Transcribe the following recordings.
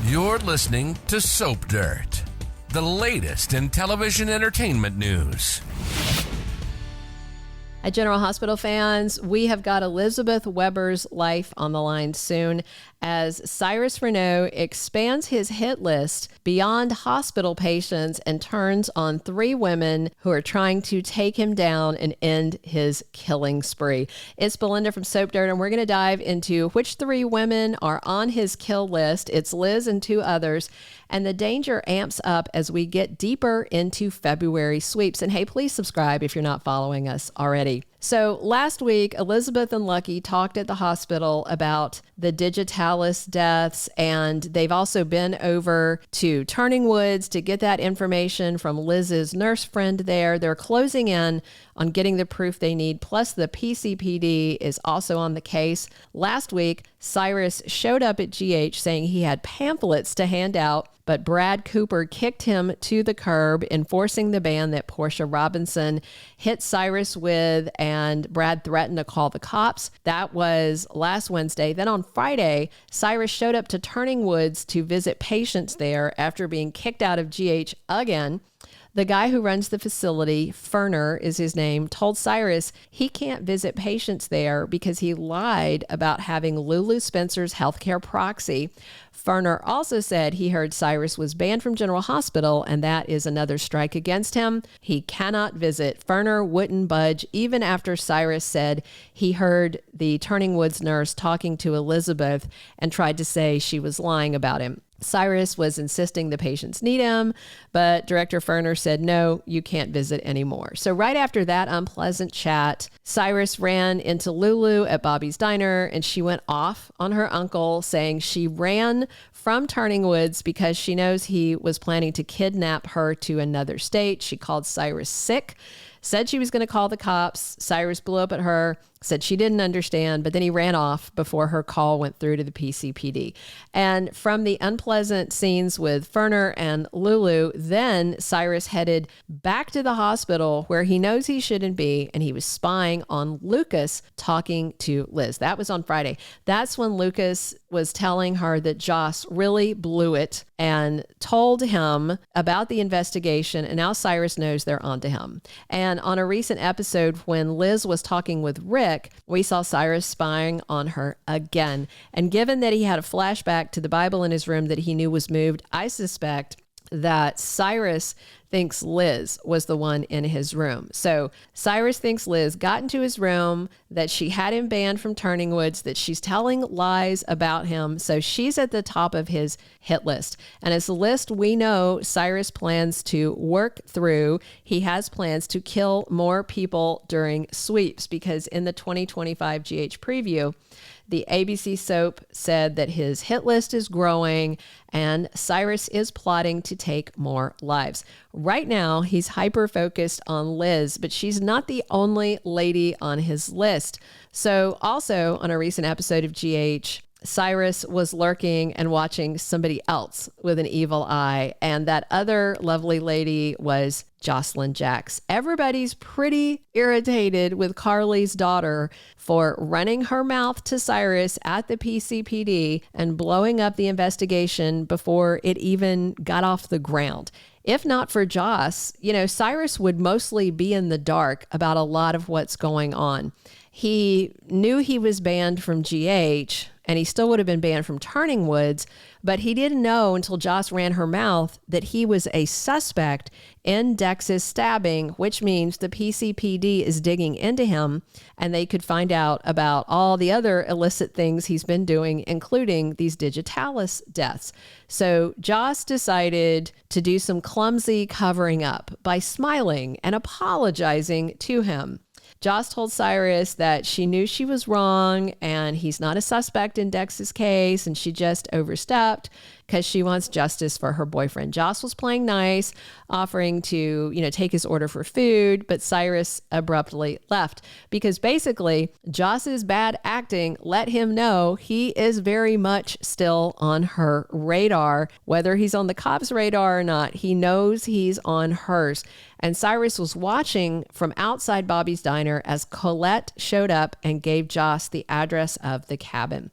You're listening to Soap Dirt, the latest in television entertainment news. At General Hospital fans, we have got Elizabeth Weber's life on the line soon as Cyrus Renault expands his hit list beyond hospital patients and turns on 3 women who are trying to take him down and end his killing spree. It's Belinda from Soap Dirt, and we're going to dive into which 3 women are on his kill list. It's Liz and 2 others, and the danger amps up as we get deeper into February sweeps. And hey, please subscribe if you're not following us already. So last week, Elizabeth and Lucky talked at the hospital about the digitalis deaths, and they've also been over to Turning Woods to get that information from Liz's nurse friend there. They're closing in on getting the proof they need, plus the PCPD is also on the case. Last week, Cyrus showed up at GH saying he had pamphlets to hand out, but Brad Cooper kicked him to the curb, enforcing the ban that Portia Robinson hit Cyrus with, and Brad threatened to call the cops. That was last Wednesday. Then on Friday, Cyrus showed up to Turning Woods to visit patients there after being kicked out of GH again. The guy who runs the facility, Ferner is his name, told Cyrus he can't visit patients there because he lied about having Lulu Spencer's healthcare proxy. Ferner also said he heard Cyrus was banned from General Hospital, and that is another strike against him. He cannot visit. Ferner wouldn't budge even after Cyrus said he heard the Turning Woods nurse talking to Elizabeth and tried to say she was lying about him. Cyrus was insisting the patients need him, but Director Ferner said, no, you can't visit anymore. So right after that unpleasant chat, Cyrus ran into Lulu at Bobby's Diner, and she went off on her uncle, saying she ran from Turning Woods because she knows he was planning to kidnap her to another state. She called Cyrus sick, said she was going to call the cops. Cyrus blew up at her, said she didn't understand, but then he ran off before her call went through to the PCPD. And from the unpleasant scenes with Ferner and Lulu, then Cyrus headed back to the hospital where he knows he shouldn't be, and he was spying on Lucas talking to Liz. That was on Friday. That's when Lucas was telling her that Joss really blew it and told him about the investigation, and now Cyrus knows they're onto him. And on a recent episode when Liz was talking with Rick, we saw Cyrus spying on her again. And given that he had a flashback to the Bible in his room that he knew was moved, I suspect that Cyrus thinks Liz was the one in his room. So Cyrus thinks Liz got into his room, that she had him banned from Turning Woods, that she's telling lies about him. So she's at the top of his hit list. And it's a list we know Cyrus plans to work through. He has plans to kill more people during sweeps because in the 2025 GH preview, the ABC soap said that his hit list is growing and Cyrus is plotting to take more lives. Right now, he's hyper-focused on Liz, but she's not the only lady on his list. So also on a recent episode of GH, Cyrus was lurking and watching somebody else with an evil eye, and that other lovely lady was Josslyn Jacks. Everybody's pretty irritated with Carly's daughter for running her mouth to Cyrus at the PCPD and blowing up the investigation before it even got off the ground. If not for Joss, Cyrus would mostly be in the dark about a lot of what's going on. He knew he was banned from GH, and he still would have been banned from Turning Woods, but he didn't know until Joss ran her mouth that he was a suspect in Dex's stabbing, which means the PCPD is digging into him, and they could find out about all the other illicit things he's been doing, including these digitalis deaths. So Joss decided to do some clumsy covering up by smiling and apologizing to him. Joss told Cyrus that she knew she was wrong and he's not a suspect in Dex's case, and she just overstepped because she wants justice for her boyfriend. Joss was playing nice, offering to, take his order for food, but Cyrus abruptly left because basically Joss's bad acting let him know he is very much still on her radar. Whether he's on the cops' radar or not, he knows he's on hers. And Cyrus was watching from outside Bobby's Diner as Colette showed up and gave Joss the address of the cabin.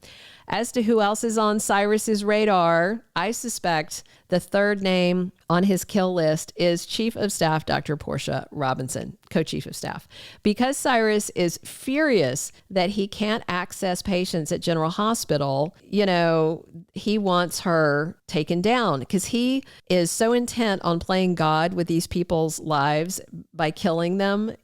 As to who else is on Cyrus's radar, I suspect the third name on his kill list is Chief of Staff Dr. Portia Robinson, co-chief of staff. Because Cyrus is furious that he can't access patients at General Hospital, he wants her taken down because he is so intent on playing God with these people's lives by killing them,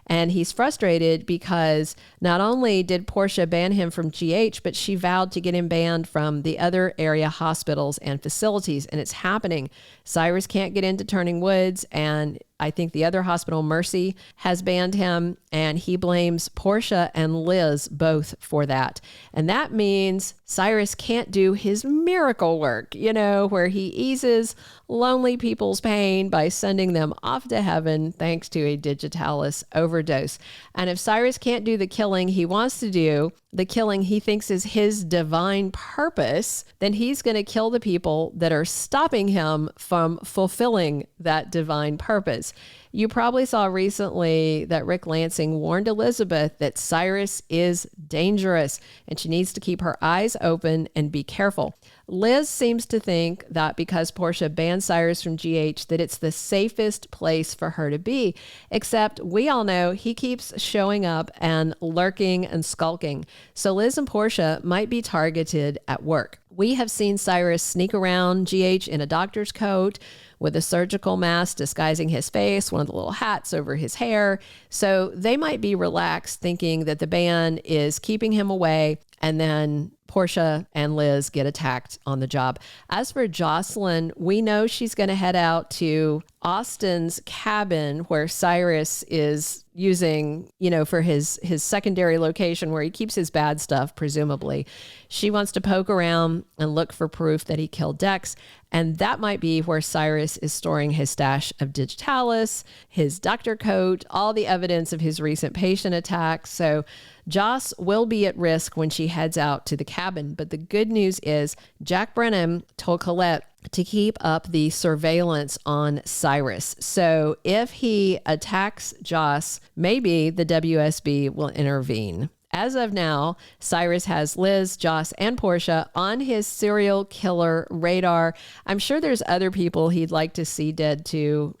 and he's frustrated because not only did Portia ban him from GH, but she vowed to get him banned from the other area hospitals and facilities, and it's happening. Cyrus can't get into Turning Woods, and I think the other hospital, Mercy, has banned him, and he blames Portia and Liz both for that. And that means Cyrus can't do his miracle work, where he eases lonely people's pain by sending them off to heaven thanks to a digitalis overdose. And if Cyrus can't do the killing he wants to do, the killing he thinks is his divine purpose, then he's going to kill the people that are stopping him from fulfilling that divine purpose. You probably saw recently that Rick Lansing warned Elizabeth that Cyrus is dangerous and she needs to keep her eyes open and be careful. Liz seems to think that because Portia banned Cyrus from GH, that it's the safest place for her to be, except we all know he keeps showing up and lurking and skulking. So Liz and Portia might be targeted at work. We have seen Cyrus sneak around GH in a doctor's coat with a surgical mask disguising his face, one of the little hats over his hair. So they might be relaxed thinking that the ban is keeping him away, and then Portia and Liz get attacked on the job. As for Josslyn, we know she's going to head out to Austin's cabin where Cyrus is using, for his secondary location where he keeps his bad stuff, presumably. She wants to poke around and look for proof that he killed Dex. And that might be where Cyrus is storing his stash of digitalis, his doctor coat, all the evidence of his recent patient attacks. So Joss will be at risk when she heads out to the cabin. But the good news is Jack Brennan told Colette to keep up the surveillance on Cyrus. So if he attacks Joss, maybe the WSB will intervene. As of now, Cyrus has Liz, Joss, and Portia on his serial killer radar. I'm sure there's other people he'd like to see dead too.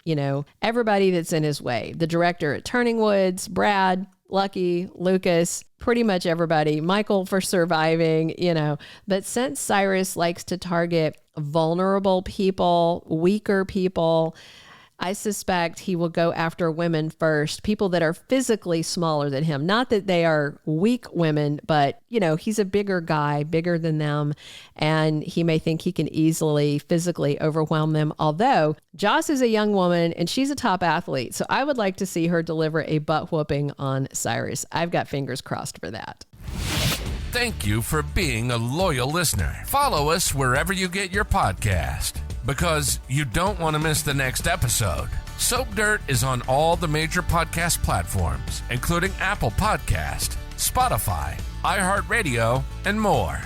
Everybody that's in his way. The director at Turning Woods, Brad, Lucky, Lucas, pretty much everybody. Michael for surviving, But since Cyrus likes to target vulnerable people, weaker people, I suspect he will go after women first, people that are physically smaller than him. Not that they are weak women, but, he's a bigger guy, bigger than them, and he may think he can easily physically overwhelm them. Although Joss is a young woman and she's a top athlete, so I would like to see her deliver a butt whooping on Cyrus. I've got fingers crossed for that. Thank you for being a loyal listener. Follow us wherever you get your podcast, because you don't want to miss the next episode. Soap Dirt is on all the major podcast platforms, including Apple Podcast, Spotify, iHeartRadio, and more.